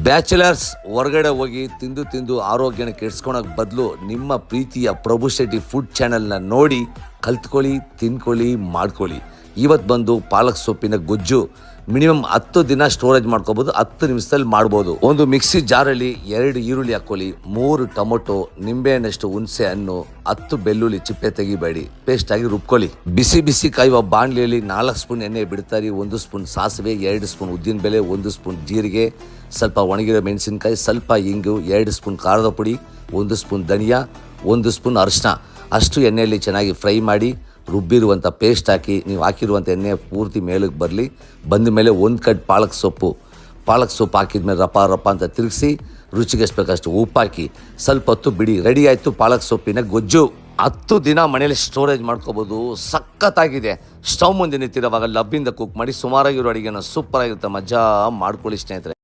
Bachelors ಹೊರಗಡೆ ಹೋಗಿ ತಿಂದು ಆರೋಗ್ಯನ ಕೆಡಿಸ್ಕೊಳಕ್ ಬದಲು ನಿಮ್ಮ ಪ್ರೀತಿಯ ಪ್ರಭು ಶೆಟ್ಟಿ ಫುಡ್ ಚಾನೆಲ್ನ ನೋಡಿ ಕಲ್ತ್ಕೊಳ್ಳಿ, ತಿನ್ಕೊಳ್ಳಿ, ಮಾಡ್ಕೊಳ್ಳಿ. ಇವತ್ತು ಬಂದು ಪಾಲಕ್ ಸೊಪ್ಪಿನ ಗೊಜ್ಜು ಮಿನಿಮಮ್ 10 ದಿನ ಸ್ಟೋರೇಜ್ ಮಾಡ್ಕೋಬೋದು, 10 ನಿಮಿಷದಲ್ಲಿ ಮಾಡ್ಬೋದು. ಒಂದು ಮಿಕ್ಸಿ ಜಾರಲ್ಲಿ 2 ಈರುಳ್ಳಿ ಹಾಕ್ಕೊಳ್ಳಿ, 3 ಟೊಮೊಟೊ, ನಿಂಬೆಹಣ್ಣಷ್ಟು ಹುಣಸೆ ಹಣ್ಣು, 10 ಬೆಳ್ಳುಳ್ಳಿ ಚಿಪ್ಪೆ ತೆಗಿಬೇಡಿ, ಪೇಸ್ಟ್ ಆಗಿ ರುಬ್ಕೊಳ್ಳಿ. ಬಿಸಿ ಕಾಯುವ ಬಾಣಲಿಯಲ್ಲಿ 4 ಸ್ಪೂನ್ ಎಣ್ಣೆ ಬಿಡ್ತಾರೆ. 1 ಸ್ಪೂನ್ ಸಾಸಿವೆ, 2 ಸ್ಪೂನ್ ಉದ್ದಿನಬೇಳೆ, 1 ಸ್ಪೂನ್ ಜೀರಿಗೆ, ಸ್ವಲ್ಪ ಒಣಗಿರೋ ಮೆಣಸಿನ್ಕಾಯಿ, ಸ್ವಲ್ಪ ಇಂಗು, 2 ಸ್ಪೂನ್ ಖಾರದ ಪುಡಿ, 1 ಸ್ಪೂನ್ ಧನಿಯಾ, 1 ಸ್ಪೂನ್ ಅರಿಶಿನ ಅಷ್ಟು ಎಣ್ಣೆಯಲ್ಲಿ ಚೆನ್ನಾಗಿ ಫ್ರೈ ಮಾಡಿ ರುಬ್ಬಿರುವಂಥ ಪೇಸ್ಟ್ ಹಾಕಿ ನೀವು ಹಾಕಿರುವಂಥ ಎಣ್ಣೆ ಪೂರ್ತಿ ಮೇಲಕ್ಕೆ ಬರಲಿ. ಬಂದ ಮೇಲೆ 1 ಕಟ್ ಪಾಲಕ್ ಸೊಪ್ಪು ಹಾಕಿದ ಮೇಲೆ ರಪ ಅಂತ ತಿರುಗಿಸಿ ರುಚಿಗೆ ಎಷ್ಟು ಬೇಕಷ್ಟು ಉಪ್ಪು ಹಾಕಿ ಸ್ವಲ್ಪ ಹೊತ್ತು ಬಿಡಿ. ರೆಡಿ ಆಯಿತು ಪಾಲಕ್ ಸೊಪ್ಪಿನ ಗೊಜ್ಜು. 10 ದಿನ ಮನೇಲಿ ಸ್ಟೋರೇಜ್ ಮಾಡ್ಕೋಬೋದು. ಸಖತ್ತಾಗಿದೆ. ಸ್ಟವ್ ಮುಂದೆ ನಿಂತಿರೋವಾಗ ಲಬ್ಬಿಂದ ಕುಕ್ ಮಾಡಿ ಸುಮಾರಾಗಿರೋ ಅಡುಗೆನ ಸೂಪರಾಗಿರುತ್ತೆ. ಮಜಾ ಮಾಡ್ಕೊಳ್ಳಿ ಸ್ನೇಹಿತರೆ.